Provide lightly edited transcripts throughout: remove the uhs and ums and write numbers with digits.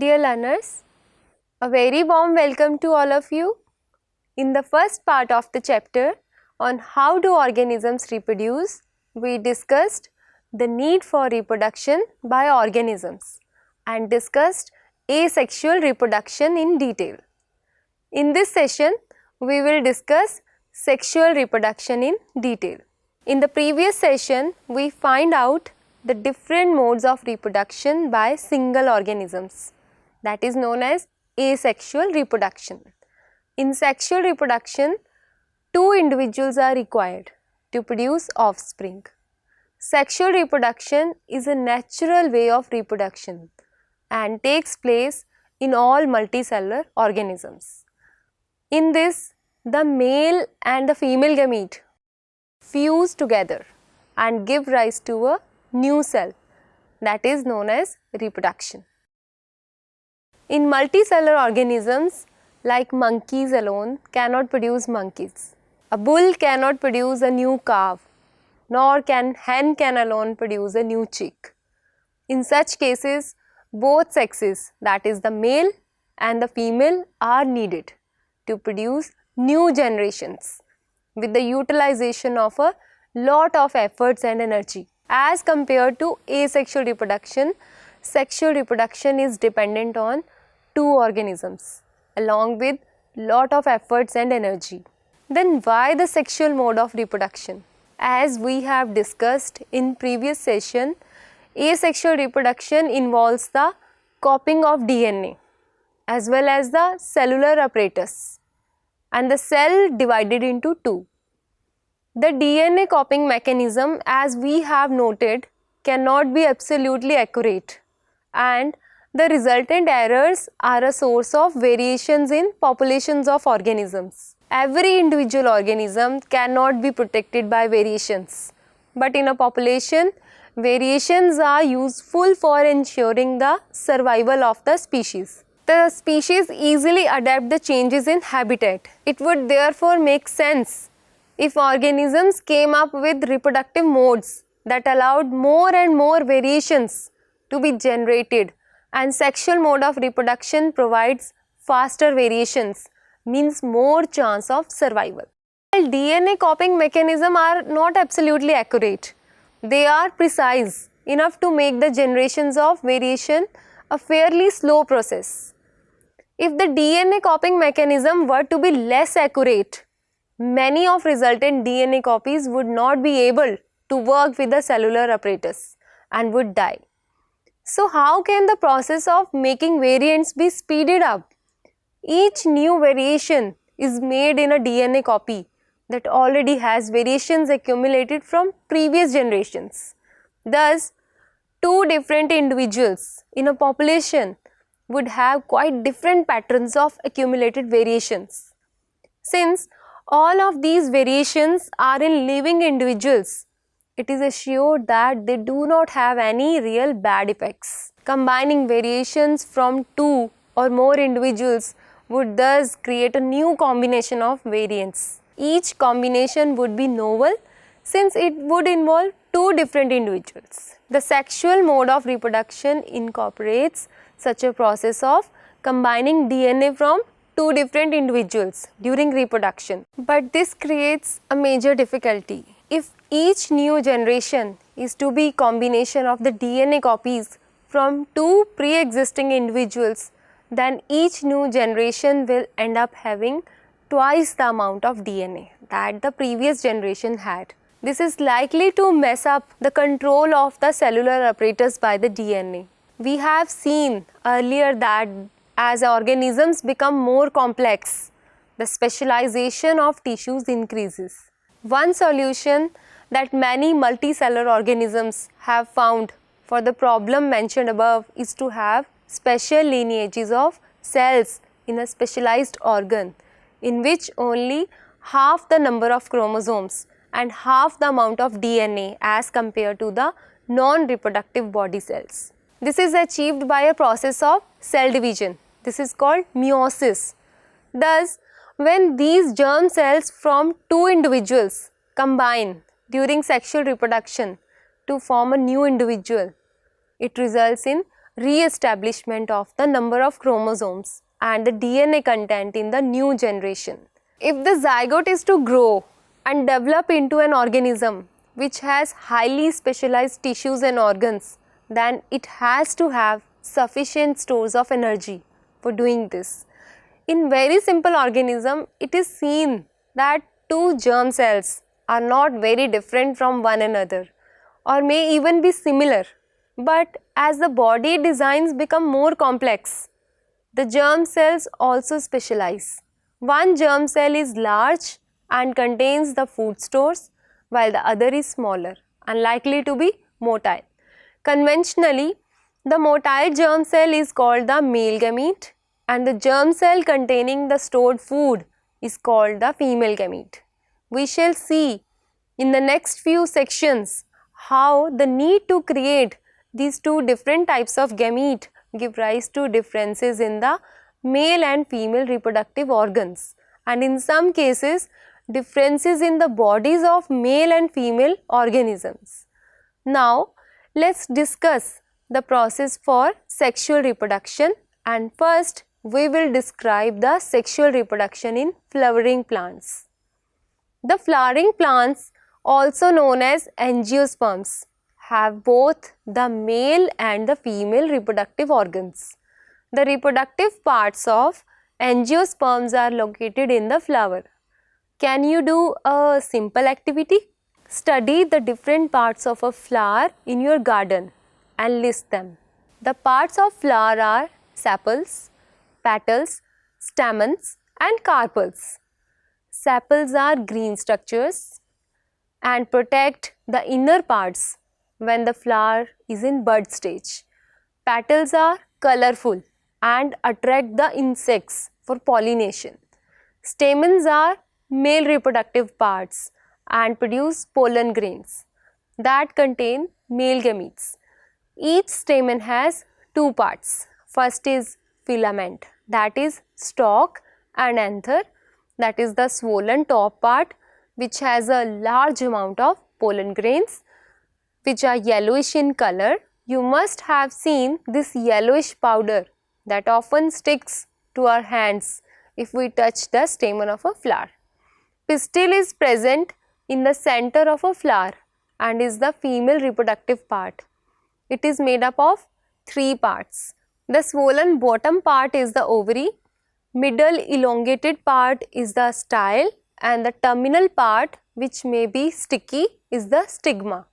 Dear learners, a very warm welcome to all of you. In the first part of the chapter on how do organisms reproduce, we discussed the need for reproduction by organisms and discussed asexual reproduction in detail. In this session, we will discuss sexual reproduction in detail. In the previous session, we find out the different modes of reproduction by single organisms, that is known as asexual reproduction. In sexual reproduction, two individuals are required to produce offspring. Sexual reproduction is a natural way of reproduction and takes place in all multicellular organisms. In this, the male and the female gamete fuse together and give rise to a new cell, that is known as reproduction. In multicellular organisms, like monkeys alone cannot produce monkeys. A bull cannot produce a new calf, nor can hen alone produce a new chick. In such cases, both sexes, that is the male and the female, are needed to produce new generations with the utilization of a lot of efforts and energy. As compared to asexual reproduction, sexual reproduction is dependent on two organisms along with lot of efforts and energy. Then why the sexual mode of reproduction? As we have discussed in previous session, asexual reproduction involves the copying of DNA as well as the cellular apparatus and the cell divided into two. The DNA copying mechanism, as we have noted, cannot be absolutely accurate, and the resultant errors are a source of variations in populations of organisms. Every individual organism cannot be protected by variations, but in a population, variations are useful for ensuring the survival of the species. The species easily adapt the changes in habitat. It would therefore make sense if organisms came up with reproductive modes that allowed more and more variations to be generated, and sexual mode of reproduction provides faster variations, means more chance of survival. While DNA copying mechanisms are not absolutely accurate, they are precise enough to make the generations of variation a fairly slow process. If the DNA copying mechanism were to be less accurate, many of resultant DNA copies would not be able to work with the cellular apparatus and would die. So how can the process of making variants be speeded up? Each new variation is made in a DNA copy that already has variations accumulated from previous generations. Thus, two different individuals in a population would have quite different patterns of accumulated variations. Since all of these variations are in living individuals, it is assured that they do not have any real bad effects. Combining variations from two or more individuals would thus create a new combination of variants. Each combination would be novel since it would involve two different individuals. The sexual mode of reproduction incorporates such a process of combining DNA from two different individuals during reproduction. But this creates a major difficulty. If each new generation is to be combination of the DNA copies from two pre-existing individuals, then each new generation will end up having twice the amount of DNA that the previous generation had. This is likely to mess up the control of the cellular apparatus by the DNA. We have seen earlier that as organisms become more complex, the specialization of tissues increases. One solution that many multicellular organisms have found for the problem mentioned above is to have special lineages of cells in a specialized organ in which only half the number of chromosomes and half the amount of DNA as compared to the non-reproductive body cells. This is achieved by a process of cell division. This is called meiosis. Thus, when these germ cells from two individuals combine during sexual reproduction to form a new individual, it results in re-establishment of the number of chromosomes and the DNA content in the new generation. If the zygote is to grow and develop into an organism which has highly specialized tissues and organs, then it has to have sufficient stores of energy for doing this. In very simple organism, it is seen that two germ cells are not very different from one another or may even be similar. But as the body designs become more complex, the germ cells also specialize. One germ cell is large and contains the food stores, while the other is smaller and likely to be motile. Conventionally, the motile germ cell is called the male gamete and the germ cell containing the stored food is called the female gamete. We shall see in the next few sections how the need to create these two different types of gamete give rise to differences in the male and female reproductive organs, and in some cases differences in the bodies of male and female organisms. Now let's discuss the process for sexual reproduction, and first we will describe the sexual reproduction in flowering plants. The flowering plants, also known as angiosperms, have both the male and the female reproductive organs. The reproductive parts of angiosperms are located in the flower. Can you do a simple activity? Study the different parts of a flower in your garden and list them. The parts of flower are sepals, petals, stamens and carpels. Sepals are green structures and protect the inner parts when the flower is in bud stage. Petals are colorful and attract the insects for pollination. Stamens are male reproductive parts and produce pollen grains that contain male gametes. Each stamen has two parts. First is filament, that is stalk, and anther, that is the swollen top part which has a large amount of pollen grains which are yellowish in color. You must have seen this yellowish powder that often sticks to our hands if we touch the stamen of a flower. Pistil is present in the center of a flower and is the female reproductive part. It is made up of three parts. The swollen bottom part is the ovary, middle elongated part is the style, and the terminal part, which may be sticky, is the stigma.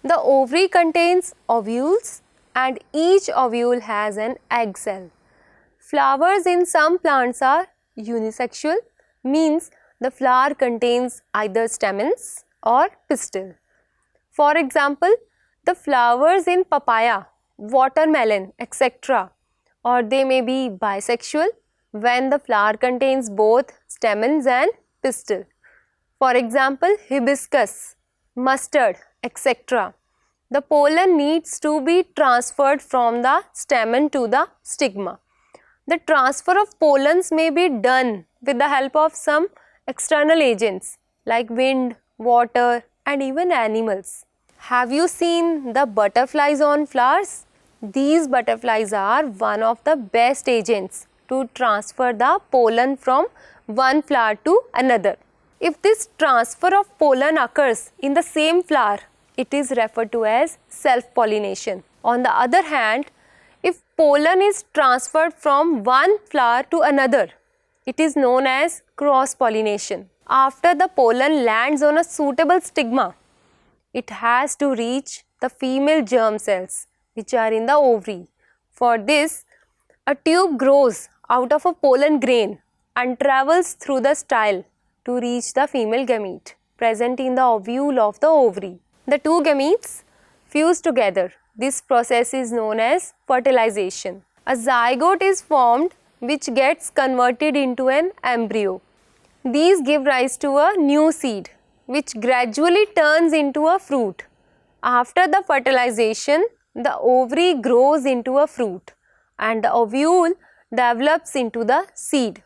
The ovary contains ovules and each ovule has an egg cell. Flowers in some plants are unisexual, means the flower contains either stamens or pistil. For example, the flowers in papaya, watermelon, etc., or they may be bisexual when the flower contains both stamens and pistil. For example, hibiscus, mustard, etc. The pollen needs to be transferred from the stamen to the stigma. The transfer of pollens may be done with the help of some external agents like wind, water, and even animals. Have you seen the butterflies on flowers? These butterflies are one of the best agents to transfer the pollen from one flower to another. If this transfer of pollen occurs in the same flower, it is referred to as self-pollination. On the other hand, if pollen is transferred from one flower to another, it is known as cross-pollination. After the pollen lands on a suitable stigma, it has to reach the female germ cells which are in the ovary. For this, a tube grows out of a pollen grain and travels through the style to reach the female gamete present in the ovule of the ovary. The two gametes fuse together. This process is known as fertilization. A zygote is formed which gets converted into an embryo. These give rise to a new seed which gradually turns into a fruit. After the fertilization, the ovary grows into a fruit and the ovule develops into the seed.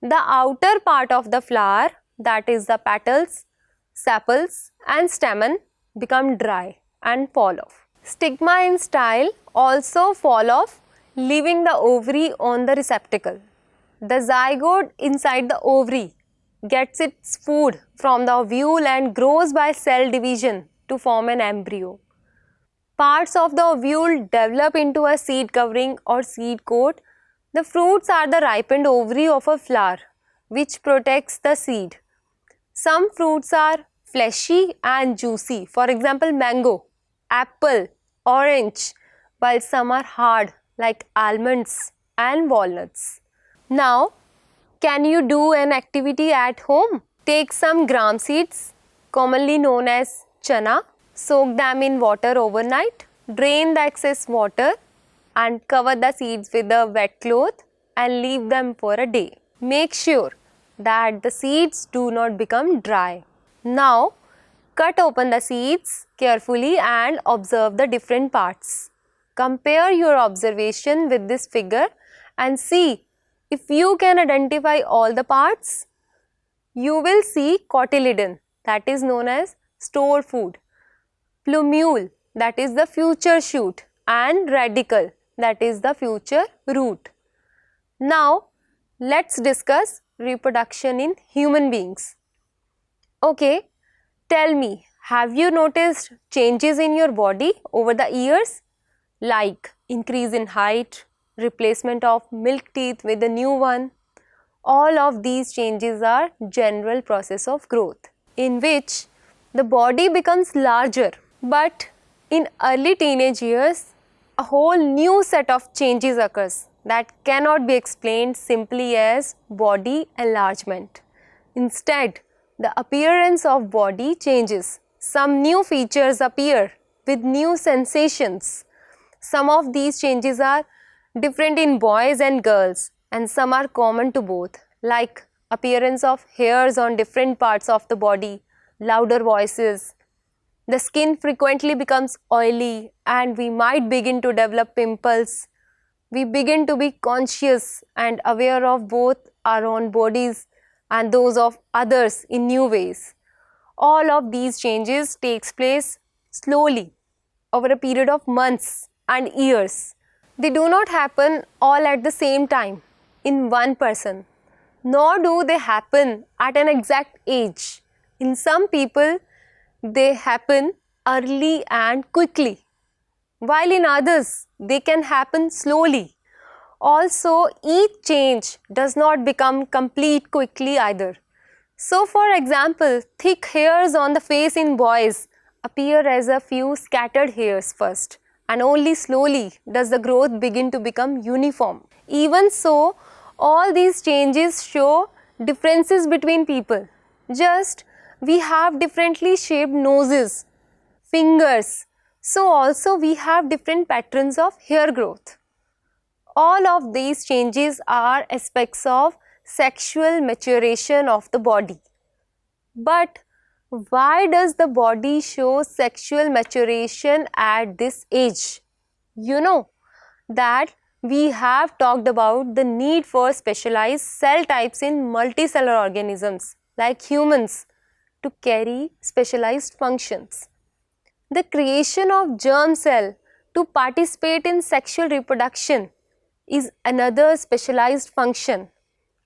The outer part of the flower, that is the petals, sepals and stamen, become dry and fall off. Stigma and style also fall off, leaving the ovary on the receptacle. The zygote inside the ovary gets its food from the ovule and grows by cell division to form an embryo. Parts of the ovule develop into a seed covering or seed coat. The fruits are the ripened ovary of a flower, which protects the seed. Some fruits are fleshy and juicy, for example mango, apple, orange, while some are hard like almonds and walnuts. Now, can you do an activity at home? Take some gram seeds, commonly known as chana, soak them in water overnight, drain the excess water and cover the seeds with a wet cloth and leave them for a day. Make sure that the seeds do not become dry. Now, cut open the seeds carefully and observe the different parts. Compare your observation with this figure and see if you can identify all the parts. You will see cotyledon, that is known as stored food, plumule, that is the future shoot, and radicle, that is the future root. Now, let's discuss reproduction in human beings. Okay, tell me, have you noticed changes in your body over the years? Like increase in height, replacement of milk teeth with a new one. All of these changes are general process of growth in which the body becomes larger. But in early teenage years, a whole new set of changes occurs that cannot be explained simply as body enlargement. Instead, the appearance of body changes. Some new features appear with new sensations. Some of these changes are different in boys and girls, and some are common to both, like appearance of hairs on different parts of the body, louder voices. The skin frequently becomes oily and we might begin to develop pimples. We begin to be conscious and aware of both our own bodies and those of others in new ways. All of these changes takes place slowly over a period of months and years. They do not happen all at the same time in one person, nor do they happen at an exact age. In some people, they happen early and quickly, while in others, they can happen slowly. Also, each change does not become complete quickly either. So, for example, thick hairs on the face in boys appear as a few scattered hairs first, and only slowly does the growth begin to become uniform. Even so, all these changes show differences between people. Just we have differently shaped noses, fingers, so also we have different patterns of hair growth. All of these changes are aspects of sexual maturation of the body. But why does the body show sexual maturation at this age? You know that we have talked about the need for specialized cell types in multicellular organisms like humans to carry specialized functions. The creation of germ cell to participate in sexual reproduction is another specialized function,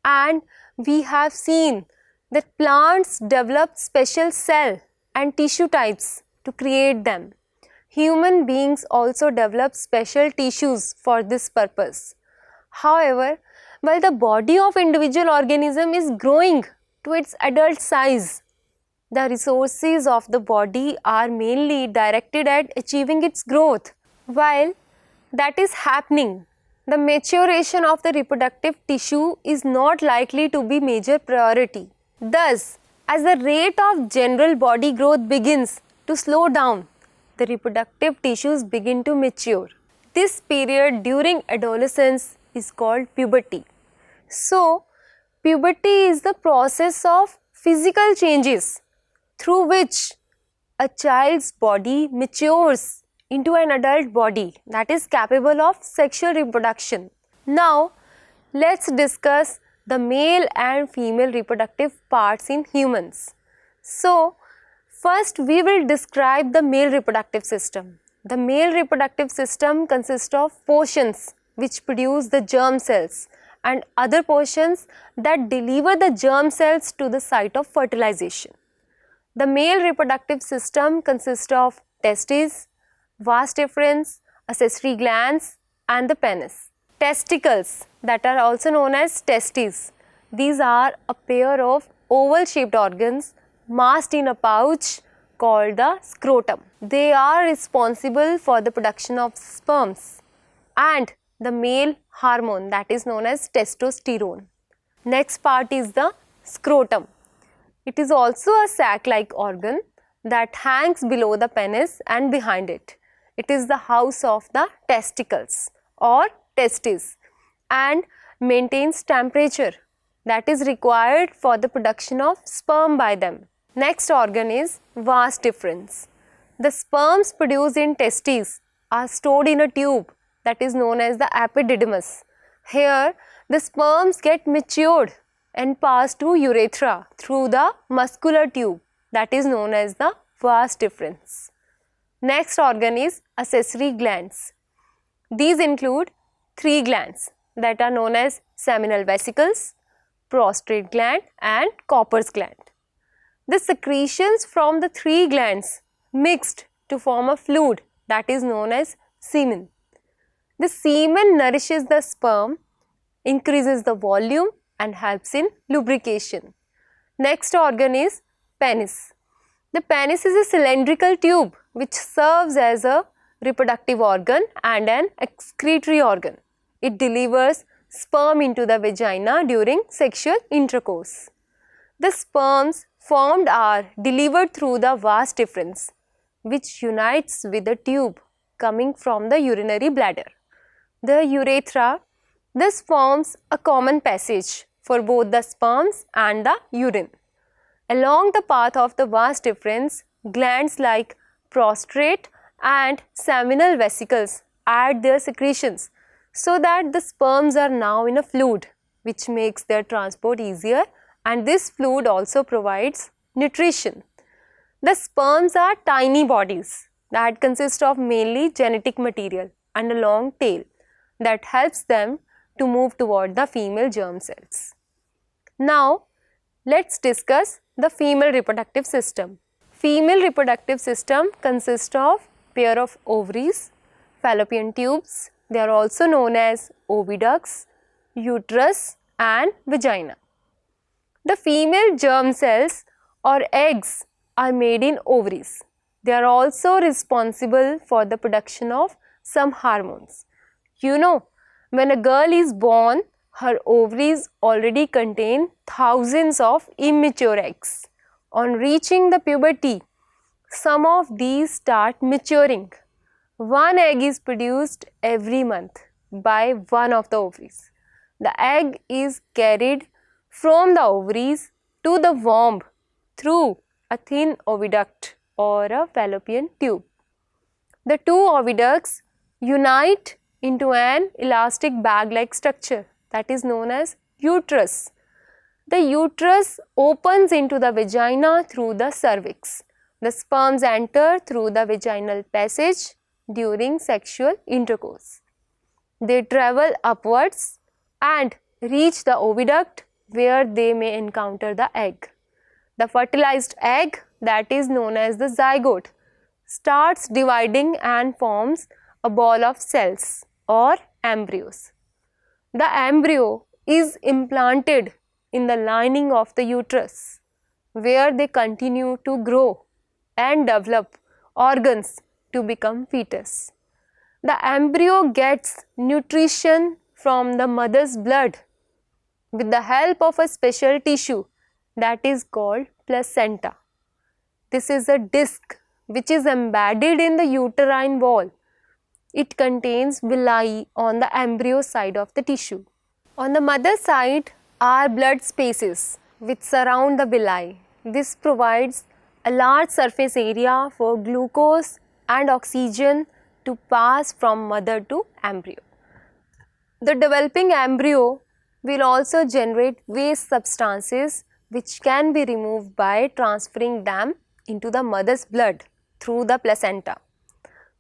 and we have seen that plants develop special cell and tissue types to create them. Human beings also develop special tissues for this purpose. However, while the body of individual organism is growing to its adult size, the resources of the body are mainly directed at achieving its growth. While that is happening, the maturation of the reproductive tissue is not likely to be major priority. Thus, as the rate of general body growth begins to slow down, the reproductive tissues begin to mature. This period during adolescence is called puberty. So, puberty is the process of physical changes through which a child's body matures into an adult body that is capable of sexual reproduction. Now, let's discuss the male and female reproductive parts in humans. So, first we will describe the male reproductive system. The male reproductive system consists of portions which produce the germ cells and other portions that deliver the germ cells to the site of fertilization. The male reproductive system consists of testes, vas deferens, accessory glands and the penis. Testicles, that are also known as testes, these are a pair of oval shaped organs massed in a pouch called the scrotum. They are responsible for the production of sperms and the male hormone, that is known as testosterone. Next part is the scrotum. It is also a sac-like organ that hangs below the penis and behind it. It is the house of the testicles or testes and maintains temperature that is required for the production of sperm by them. Next organ is vas deferens. The sperms produced in testes are stored in a tube that is known as the epididymis. Here, the sperms get matured and pass to urethra through the muscular tube that is known as the vas deferens. Next organ is accessory glands. These include 3 glands that are known as seminal vesicles, prostate gland and Cowper's gland. The secretions from the 3 glands mixed to form a fluid that is known as semen. The semen nourishes the sperm, increases the volume and helps in lubrication. Next organ is penis. The penis is a cylindrical tube which serves as a reproductive organ and an excretory organ. It delivers sperm into the vagina during sexual intercourse. The sperms formed are delivered through the vas deferens, which unites with the tube coming from the urinary bladder. The urethra thus forms a common passage for both the sperms and the urine. Along the path of the vas deferens, glands like prostate and seminal vesicles add their secretions so that the sperms are now in a fluid which makes their transport easier, and this fluid also provides nutrition. The sperms are tiny bodies that consist of mainly genetic material and a long tail that helps them to move toward the female germ cells. Now, let's discuss the female reproductive system. Female reproductive system consists of pair of ovaries, fallopian tubes, they are also known as oviducts, uterus and vagina. The female germ cells or eggs are made in ovaries. They are also responsible for the production of some hormones. You know, when a girl is born, her ovaries already contain thousands of immature eggs. On reaching the puberty, some of these start maturing. One egg is produced every month by one of the ovaries. The egg is carried from the ovaries to the womb through a thin oviduct or a fallopian tube. The 2 oviducts unite into an elastic bag-like structure that is known as uterus. The uterus opens into the vagina through the cervix. The sperms enter through the vaginal passage during sexual intercourse. They travel upwards and reach the oviduct where they may encounter the egg. The fertilized egg, that is known as the zygote, starts dividing and forms a ball of cells or embryos. The embryo is implanted in the lining of the uterus where they continue to grow and develop organs to become fetus. The embryo gets nutrition from the mother's blood with the help of a special tissue that is called placenta. This is a disc which is embedded in the uterine wall. It contains villi on the embryo side of the tissue. On the mother side are blood spaces which surround the villi. This provides a large surface area for glucose and oxygen to pass from mother to embryo. The developing embryo will also generate waste substances which can be removed by transferring them into the mother's blood through the placenta.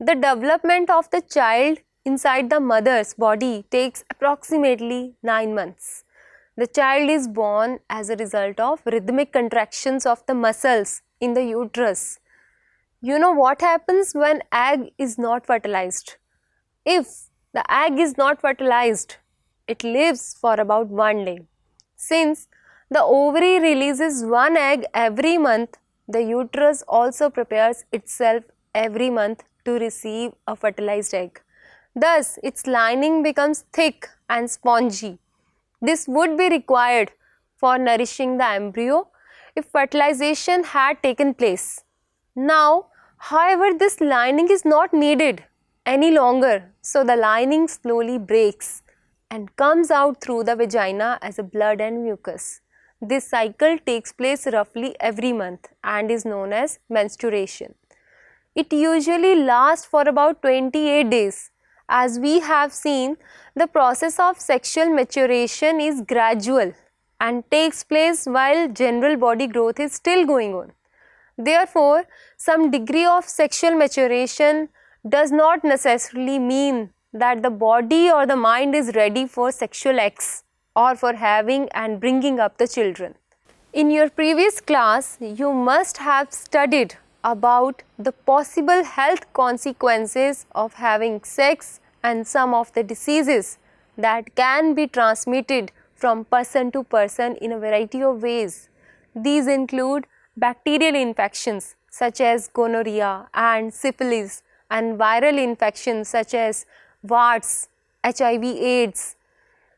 The development of the child inside the mother's body takes approximately 9 months. The child is born as a result of rhythmic contractions of the muscles in the uterus. You know what happens when egg is not fertilized? If the egg is not fertilized, it lives for about 1 day. Since the ovary releases 1 egg every month, the uterus also prepares itself every month to receive a fertilized egg. Thus, its lining becomes thick and spongy. This would be required for nourishing the embryo if fertilization had taken place. Now, however, this lining is not needed any longer, so the lining slowly breaks and comes out through the vagina as a blood and mucus. This cycle takes place roughly every month and is known as menstruation. It usually lasts for about 28 days. As we have seen, the process of sexual maturation is gradual and takes place while general body growth is still going on. Therefore, some degree of sexual maturation does not necessarily mean that the body or the mind is ready for sexual acts or for having and bringing up the children. In your previous class, you must have studied about the possible health consequences of having sex and some of the diseases that can be transmitted from person to person in a variety of ways. These include bacterial infections such as gonorrhea and syphilis, and viral infections such as warts, HIV/AIDS.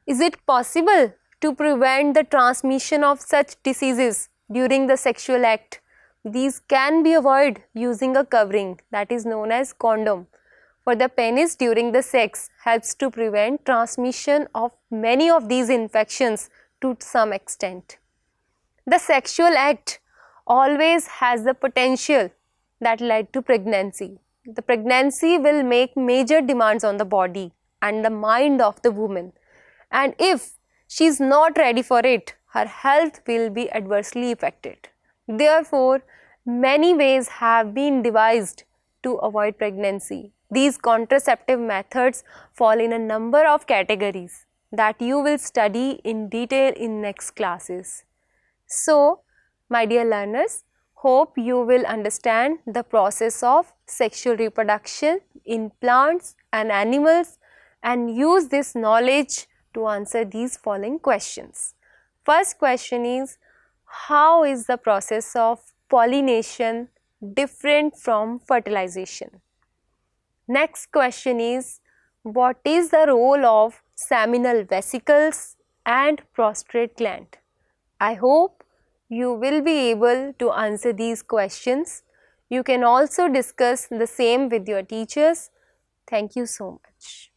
Is it possible to prevent the transmission of such diseases during the sexual act? These can be avoided using a covering that is known as condom. For the penis during the sex helps to prevent transmission of many of these infections to some extent. The sexual act always has the potential that led to pregnancy. The pregnancy will make major demands on the body and the mind of the woman, and if she is not ready for it, her health will be adversely affected. Therefore, many ways have been devised to avoid pregnancy. These contraceptive methods fall in a number of categories that you will study in detail in next classes. So, my dear learners, hope you will understand the process of sexual reproduction in plants and animals and use this knowledge to answer these following questions. First question is, how is the process of pollination different from fertilization? Next question is, what is the role of seminal vesicles and prostate gland? I hope you will be able to answer these questions. You can also discuss the same with your teachers. Thank you so much.